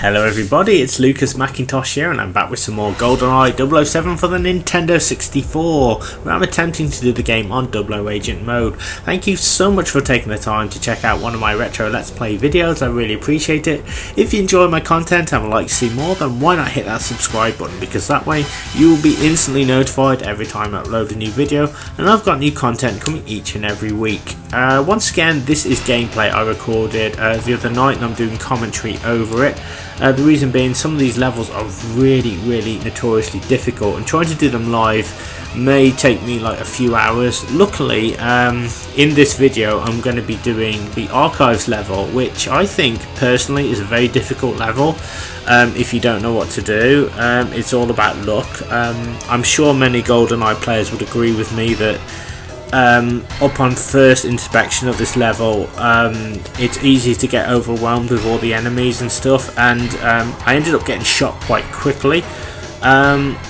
Hello everybody, it's Lucas Mackintosh here and I'm back with some more Goldeneye 007 for the Nintendo 64 where I'm attempting to do the game on 00 Agent mode. Thank you so much for taking the time to check out one of my retro Let's Play videos, I really appreciate it. If you enjoy my content and would like to see more, then why not hit that subscribe button, because that way you will be instantly notified every time I upload a new video, and I've got new content coming each and every week. Once again, this is gameplay I recorded the other night and I'm doing commentary over it. The reason being, some of these levels are really notoriously difficult, and trying to do them live may take me like a few hours. Luckily, in this video I'm going to be doing the archives level, which I think personally is a very difficult level. If you don't know what to do, it's all about luck. I'm sure many GoldenEye players would agree with me that upon first inspection of this level, it's easy to get overwhelmed with all the enemies and stuff, and I ended up getting shot quite quickly.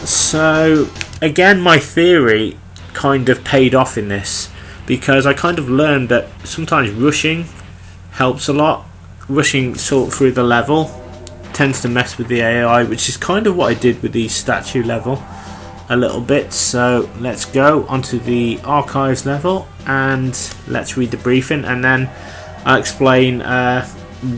So again, my theory kind of paid off in this, because I kind of learned that sometimes rushing helps a lot. Rushing sort through the level tends to mess with the AI, which is kind of what I did with the statue level a little bit. So let's go onto the archives level and let's read the briefing, and then I'll explain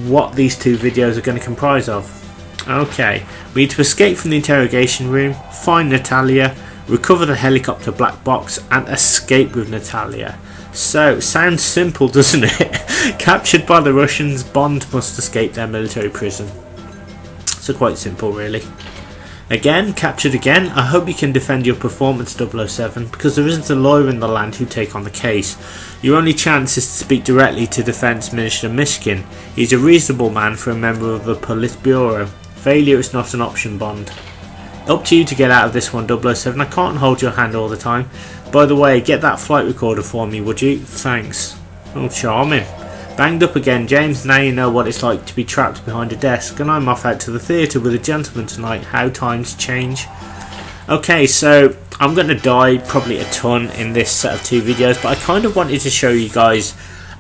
what these two videos are going to comprise of. Okay, we need to escape from the interrogation room, find Natalia, recover the helicopter black box, and escape with Natalia. So, sounds simple, doesn't it? Captured by the Russians, Bond must escape their military prison. So quite simple, really. Again, captured again. I hope you can defend your performance, 007, because there isn't a lawyer in the land who take on the case. Your only chance is to speak directly to Defense Minister Mishkin. He's a reasonable man for a member of the Politburo. Failure is not an option, Bond. Up to you to get out of this one, 007. I can't hold your hand all the time. By the way, get that flight recorder for me, would you? Thanks. Oh, charming. Banged up again, James. Now you know what it's like to be trapped behind a desk, and I'm off out to the theatre with a gentleman tonight. How times change. Okay, so I'm going to die probably a ton in this set of two videos, but I kind of wanted to show you guys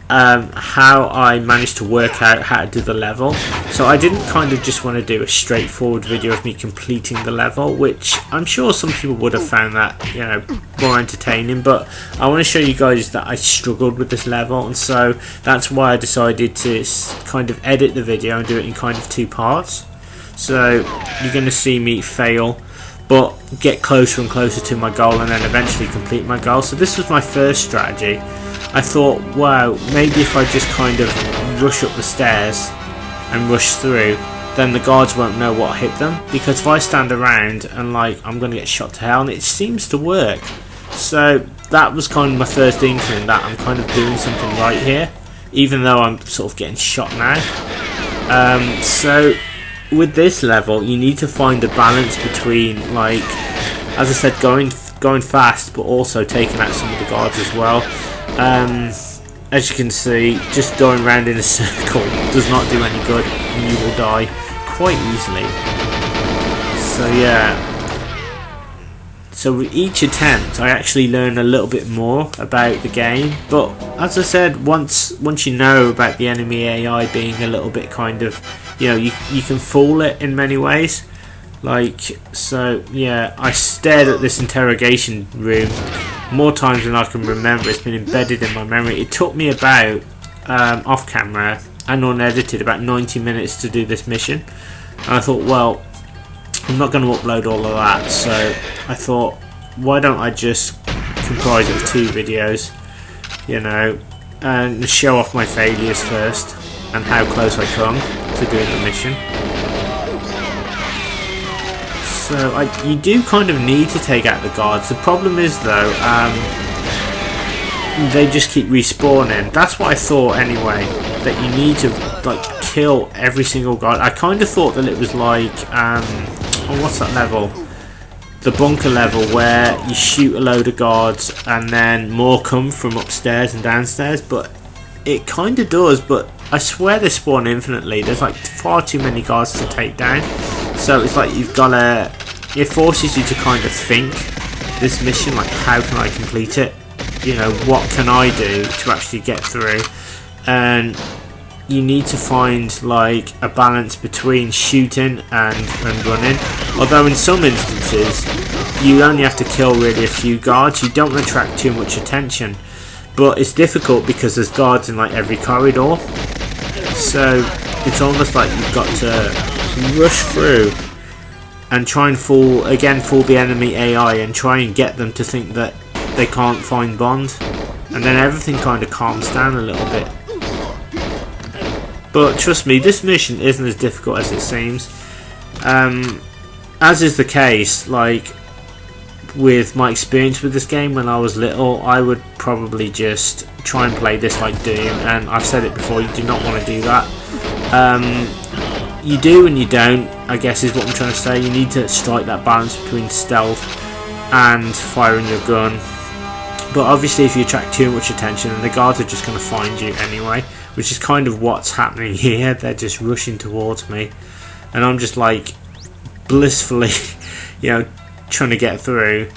how I managed to work out how to do the level. So I didn't kind of just want to do a straightforward video of me completing the level, which I'm sure some people would have found that, you know, more entertaining, but I want to show you guys that I struggled with this level, and so that's why I decided to kind of edit the video and do it in kind of two parts. So you're going to see me fail but get closer and closer to my goal, and then eventually complete my goal. So this was my first strategy. I thought, wow, maybe if I just kind of rush up the stairs and rush through, then the guards won't know what hit them, because if I stand around and like, I'm going to get shot to hell, and it seems to work. So that was kind of my first inkling that I'm kind of doing something right here, even though I'm sort of getting shot now. So with this level, you need to find a balance between, like, as I said, going fast, but also taking out some of the guards as well. As you can see, just going around in a circle does not do any good, and you will die quite easily. So yeah. So with each attempt, I actually learn a little bit more about the game. But as I said, once you know about the enemy AI being a little bit kind of, you know, you can fool it in many ways. Like, so yeah, I stared at this interrogation room more times than I can remember. It's been embedded in my memory. It took me about, off camera and unedited, about 90 minutes to do this mission. And I thought, well, I'm not going to upload all of that, so I thought, why don't I just comprise it of two videos, you know, and show off my failures first and how close I come to doing the mission. So you do kind of need to take out the guards. The problem is though, they just keep respawning. That's what I thought anyway, that you need to like kill every single guard. I kind of thought that it was like, oh, what's that level? The bunker level, where you shoot a load of guards and then more come from upstairs and downstairs, but it kind of does, but I swear they spawn infinitely. There's like far too many guards to take down. So it's like you've got to, it forces you to kind of think this mission, like how can I complete it? You know, what can I do to actually get through? And you need to find like a balance between shooting and running. Although in some instances you only have to kill really a few guards, you don't attract too much attention. But it's difficult because there's guards in like every corridor, so it's almost like you've got to rush through and try and fool the enemy AI and try and get them to think that they can't find Bond, and then everything kind of calms down a little bit. But trust me, this mission isn't as difficult as it seems. As is the case, like with my experience with this game when I was little, I would probably just try and play this like Doom, and I've said it before, you do not want to do that. You do and you don't, I guess is what I'm trying to say. You need to strike that balance between stealth and firing your gun. But obviously if you attract too much attention, then the guards are just going to find you anyway, which is kind of what's happening here. They're just rushing towards me, and I'm just like blissfully, trying to get through.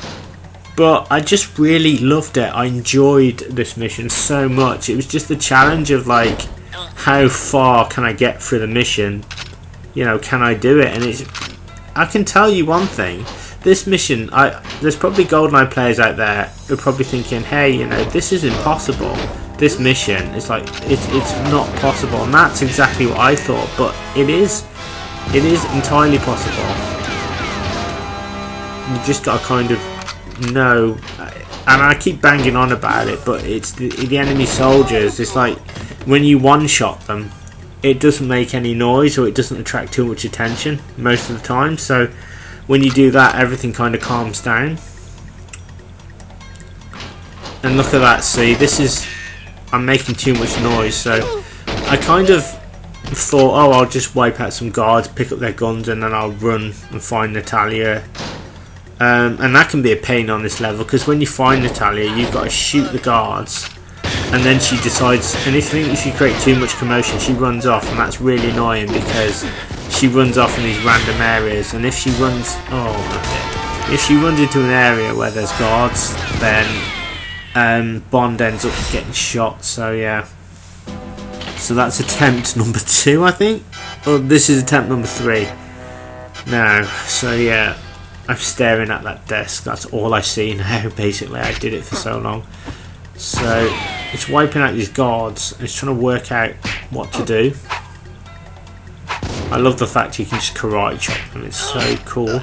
But I just really loved it. I enjoyed this mission so much. It was just the challenge of like, how far can I get through the mission? Can I do it? And I can tell you one thing. This mission, there's probably GoldenEye players out there who are probably thinking, hey, this is impossible. This mission is like, it's not possible. And that's exactly what I thought. But it is entirely possible. You just got to kind of know. And I keep banging on about it, but it's the enemy soldiers. It's like when you one-shot them, it doesn't make any noise, or it doesn't attract too much attention most of the time. So when you do that, everything kind of calms down. And look at that, see, I'm making too much noise, so I kind of thought, oh, I'll just wipe out some guards, pick up their guns, and then I'll run and find Natalia. And that can be a pain on this level, because when you find Natalia, you've got to shoot the guards, and then she decides, and if you create too much commotion, she runs off, and that's really annoying because she runs off in these random areas. And if she runs into an area where there's guards, then Bond ends up getting shot. So yeah, so that's attempt number 2, I think. Oh, this is attempt number 3 now. So yeah, I'm staring at that desk. That's all I see now. Basically, I did it for so long. So it's wiping out these guards, and it's trying to work out what to do. I love the fact you can just karate chop them. It's so cool.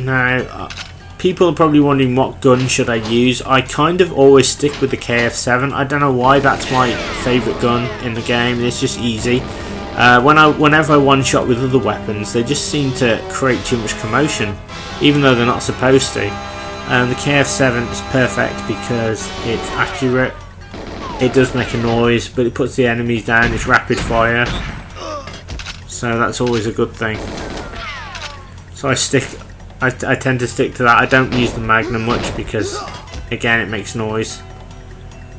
Now, people are probably wondering what gun should I use. I kind of always stick with the KF7. I don't know why, that's my favourite gun in the game. It's just easy. Whenever I one-shot with other weapons, they just seem to create too much commotion, even though they're not supposed to. The KF7 is perfect because it's accurate. It does make a noise, but it puts the enemies down. It's rapid fire, so that's always a good thing. So I tend to stick to that. I don't use the Magnum much because, again, it makes noise.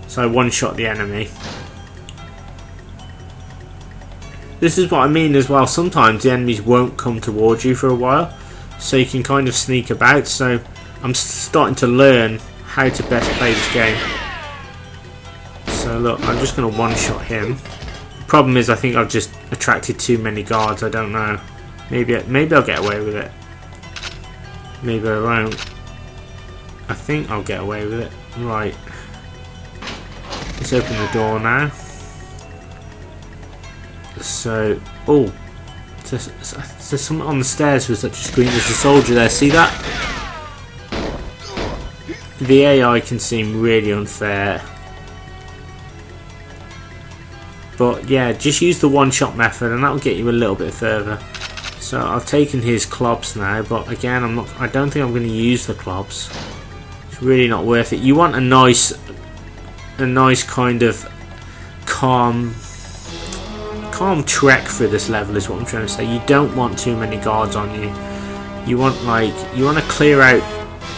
So I one-shot the enemy. This is what I mean as well. Sometimes the enemies won't come towards you for a while, so you can kind of sneak about. So I'm starting to learn how to best play this game. So look, I'm just going to one-shot him. The problem is I think I've just attracted too many guards. I don't know. Maybe I'll get away with it. Maybe I won't. I think I'll get away with it. Right. Let's open the door now. So, oh, there's someone on the stairs with such a screen. There's a soldier there. See that? The AI can seem really unfair. But yeah, just use the one-shot method, and that will get you a little bit further. So I've taken his clubs now, but again, I don't think I'm going to use the clubs. It's really not worth it. You want a nice kind of calm trek through this level, is what I'm trying to say. You don't want too many guards on you. You want to clear out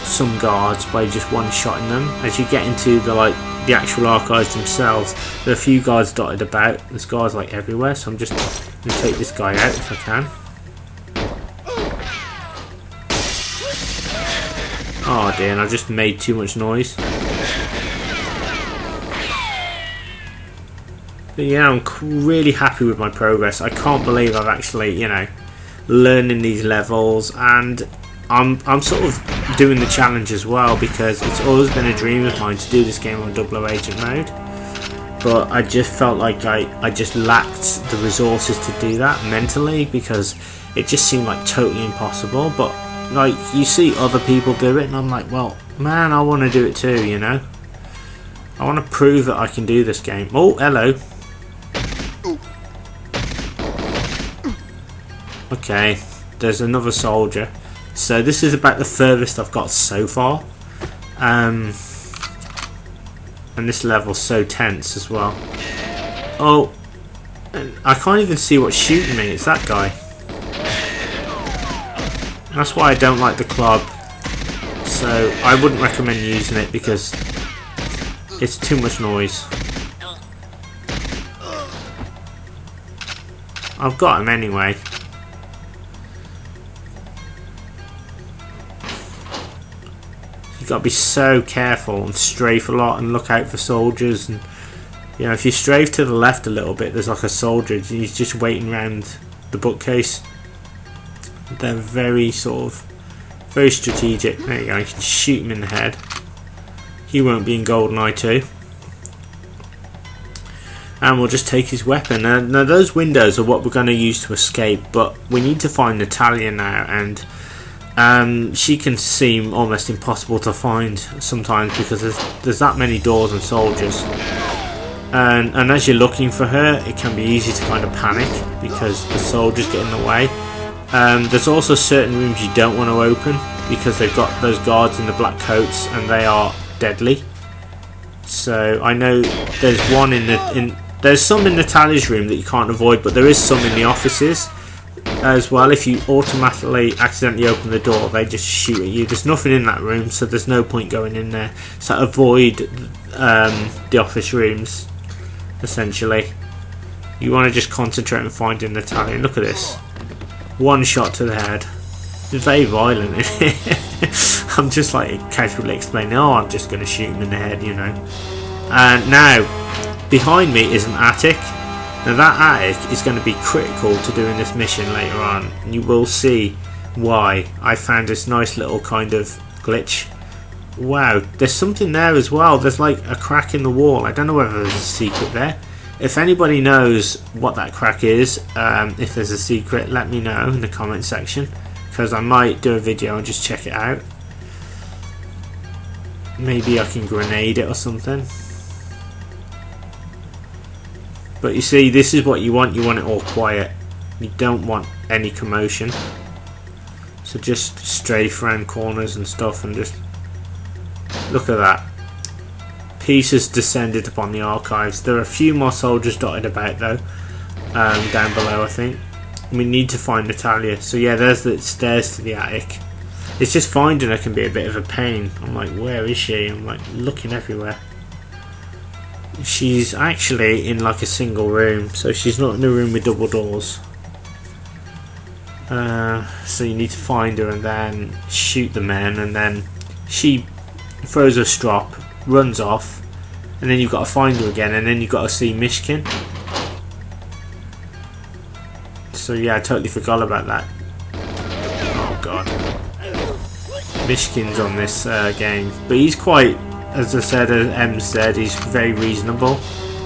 some guards by just one-shotting them. As you get into the actual archives themselves, there are a few guards dotted about. There's guards like everywhere, so I'm just going to take this guy out if I can. Oh dear, and I just made too much noise. But yeah, I'm really happy with my progress. I can't believe I've actually, you know, learning these levels, and I'm sort of doing the challenge as well, because it's always been a dream of mine to do this game on double agent mode. But I just felt like I just lacked the resources to do that mentally, because it just seemed like totally impossible. But like, you see other people do it and I'm like, well, man, I want to do it too, you know. I want to prove that I can do this game. Oh, hello. Okay, there's another soldier. So this is about the furthest I've got so far. And this level's so tense as well. Oh, I can't even see what's shooting me. It's that guy. That's why I don't like the club. So I wouldn't recommend using it because it's too much noise. I've got him anyway. You've got to be so careful and strafe a lot and look out for soldiers. And you know, if you strafe to the left a little bit, there's like a soldier. He's just waiting around the bookcase. They're very very strategic. There you go. You can shoot him in the head. He won't be in Goldeneye 2. And we'll just take his weapon. Now those windows are what we're going to use to escape, but we need to find Natalia now, and she can seem almost impossible to find sometimes because there's that many doors and soldiers. And as you're looking for her, it can be easy to kind of panic because the soldiers get in the way. There's also certain rooms you don't want to open because they've got those guards in the black coats and they are deadly. So I know there's one there's some in Natalia's room that you can't avoid, but there is some in the offices as well. If you automatically accidentally open the door, they just shoot at you. There's nothing in that room, so there's no point going in there. So avoid the office rooms, essentially. You want to just concentrate on finding Natalia. Look at this. One shot to the head. It's very violent. I'm just like casually explaining, oh, I'm just going to shoot him in the head, you know. And now, behind me is an attic. Now that attic is going to be critical to doing this mission later on. And you will see why. I found this nice little kind of glitch. Wow, there's something there as well. There's like a crack in the wall. I don't know whether there's a secret there. If anybody knows what that crack is, if there's a secret, let me know in the comment section, because I might do a video and just check it out. Maybe I can grenade it or something. But you see, this is what you want. You want it all quiet. You don't want any commotion. So just strafe around corners and stuff and just look at that. Peace has descended upon the archives. There are a few more soldiers dotted about though, down below I think. We need to find Natalia. So yeah, there's the stairs to the attic. It's just finding her can be a bit of a pain. I'm like, where is she? I'm like looking everywhere. She's actually in like a single room, so she's not in a room with double doors. So you need to find her and then shoot the men, and then she throws a strop, runs off, and then you've got to find her again, and then you've got to see Mishkin. So yeah, I totally forgot about that. Oh god. Mishkin's on this game, but he's quite, as I said, as Em said, he's very reasonable.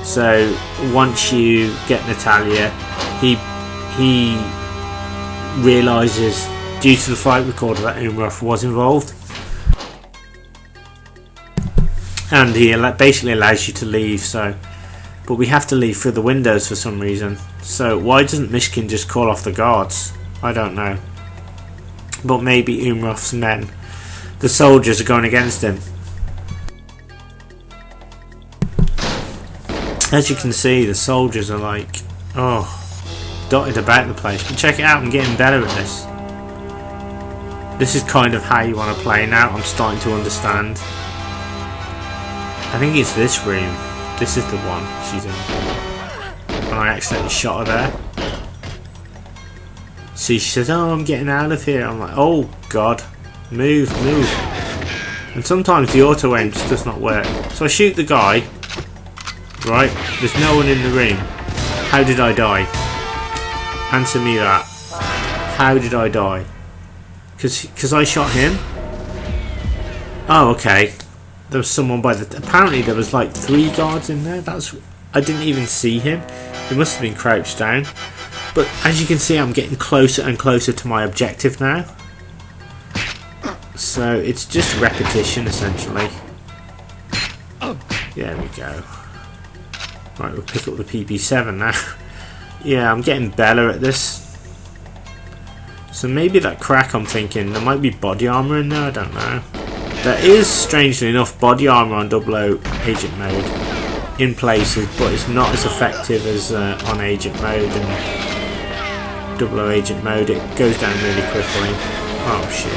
So once you get Natalia, he realises, due to the fight recorder, that Umrov was involved, and he basically allows you to leave. So, but we have to leave through the windows for some reason. So why doesn't Mishkin just call off the guards? I don't know. But maybe Umrov's men, the soldiers, are going against him. As you can see, the soldiers are like, oh, dotted about the place. But check it out, I'm getting better at this. This is kind of how you want to play now. I'm starting to understand. I think it's this room. This is the one she's in. And I accidentally shot her there. See, she says, oh, I'm getting out of here. I'm like, oh god, move, move. And sometimes the auto aim just does not work. So I shoot the guy, right? There's no one in the room. How did I die? Answer me that. How did I die? Because I shot him? Oh, okay. There was someone by the... Apparently there was like 3 guards in there. I didn't even see him. He must have been crouched down. But as you can see, I'm getting closer and closer to my objective now. So it's just repetition, essentially. There we go. Right, we'll pick up the PP7 now. Yeah, I'm getting better at this. So maybe that crack, I'm thinking, there might be body armour in there, I don't know. There is, strangely enough, body armour on 00 Agent Mode in places, but it's not as effective as on Agent Mode and 00 Agent Mode. It goes down really quickly. Oh shit.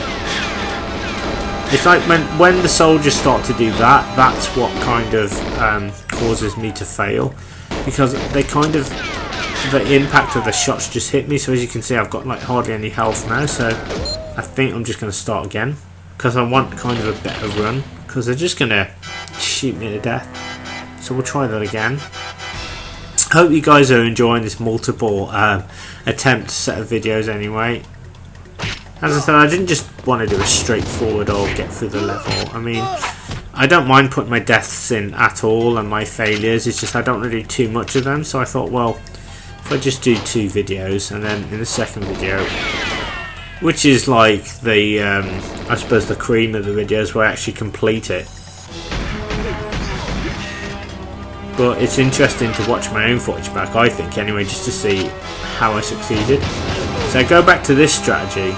It's like when the soldiers start to do that, that's what kind of causes me to fail. Because they kind of... the impact of the shots just hit me, so as you can see I've got like hardly any health now, so I think I'm just going to start again because I want kind of a better run, because they're just going to shoot me to death. So we'll try that again. Hope you guys are enjoying this multiple attempt set of videos anyway. As I said, I didn't just want to do a straightforward or get through the level. I mean, I don't mind putting my deaths in at all and my failures, it's just I don't really do too much of them, so I thought, well, if I just do 2 videos, and then in the second video, which is like the, I suppose the cream of the videos where I actually complete it. But it's interesting to watch my own footage back, I think, anyway, just to see how I succeeded. So I go back to this strategy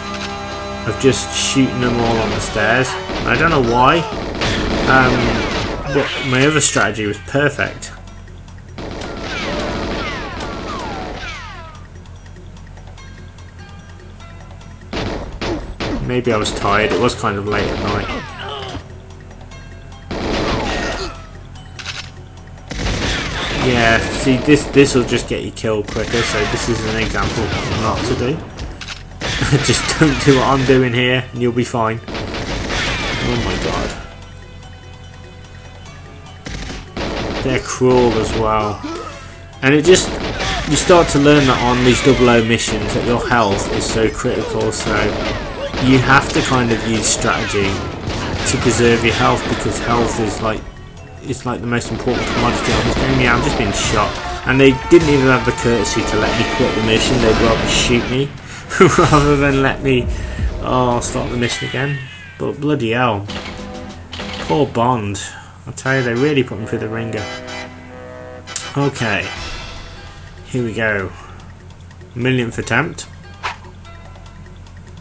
of just shooting them all on the stairs. I don't know why, but my other strategy was perfect. Maybe I was tired, it was kind of late at night. Yeah, see, this will just get you killed quicker, so this is an example of what not to do. Just don't do what I'm doing here and you'll be fine. Oh my god. They're cruel as well. And it just... you start to learn that on these 00 missions that your health is so critical, so you have to kind of use strategy to preserve your health, because health is like... it's like the most important commodity on this game. Yeah, I'm just being shot. And they didn't even have the courtesy to let me quit the mission, they'd rather shoot me rather than let me start the mission again. But bloody hell, poor Bond, I tell you, they really put him through the ringer. Okay, here we go, millionth attempt.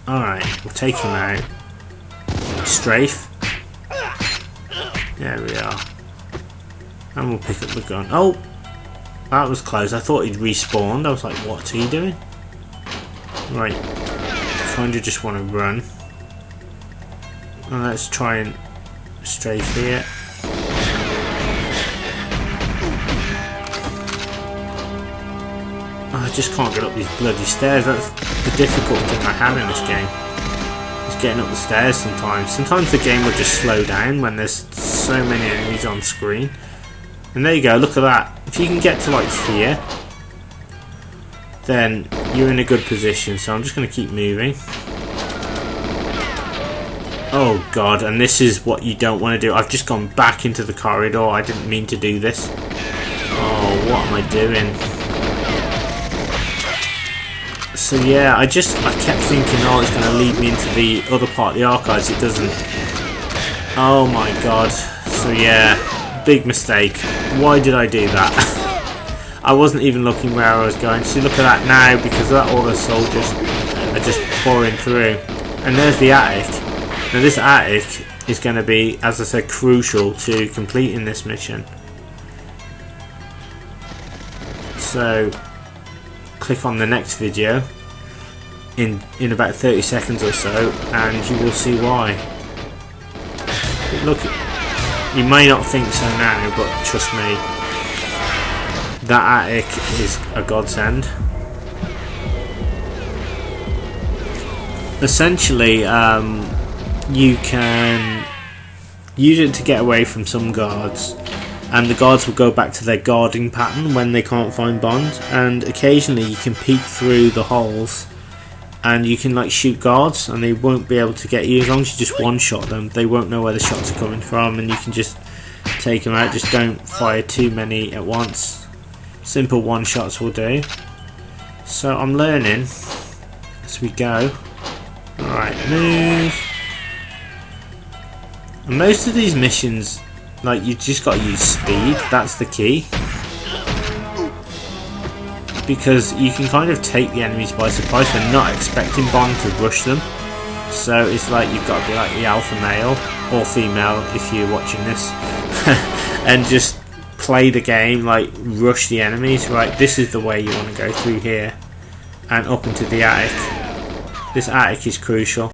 Alright, we'll take him out. Strafe, there we are, and we'll pick up the gun. Oh, that was close. I thought he'd respawned. I was like, what's he doing? Right, kind of just want to run. And let's try and strafe here. I just can't get up these bloody stairs. That's the difficult thing I have in this game. Is getting up the stairs sometimes. Sometimes the game will just slow down when there's so many enemies on screen. And there you go, look at that. If you can get to like here, then you're in a good position. So I'm just going to keep moving. Oh god, and this is what you don't want to do. I've just gone back into the corridor. I didn't mean to do this. Oh, what am I doing? So yeah, I kept thinking, oh, it's going to lead me into the other part of the archives. It doesn't. Oh my god. So yeah, big mistake. Why did I do that? I wasn't even looking where I was going. So look at that now, because of that, all the soldiers are just pouring through. And there's the attic. Now this attic is going to be, as I said, crucial to completing this mission. So click on the next video in about 30 seconds or so, and you will see why. But look, you may not think so now, but trust me, that attic is a godsend. Essentially, you can use it to get away from some guards. and the guards will go back to their guarding pattern when they can't find Bond, and occasionally you can peek through the holes and you can like shoot guards and they won't be able to get you. As long as you just one shot them, they won't know where the shots are coming from, and you can just take them out. Just don't fire too many at once. Simple one shots will do. So I'm learning as we go. Alright, move. And most of these missions, like, you just got to use speed. That's the key, because you can kind of take the enemies by surprise. They're not expecting Bond to rush them, so it's like you've got to be like the alpha male or female if you're watching this and just play the game, like rush the enemies. Right, this is the way you want to go through here and up into the attic. This attic is crucial.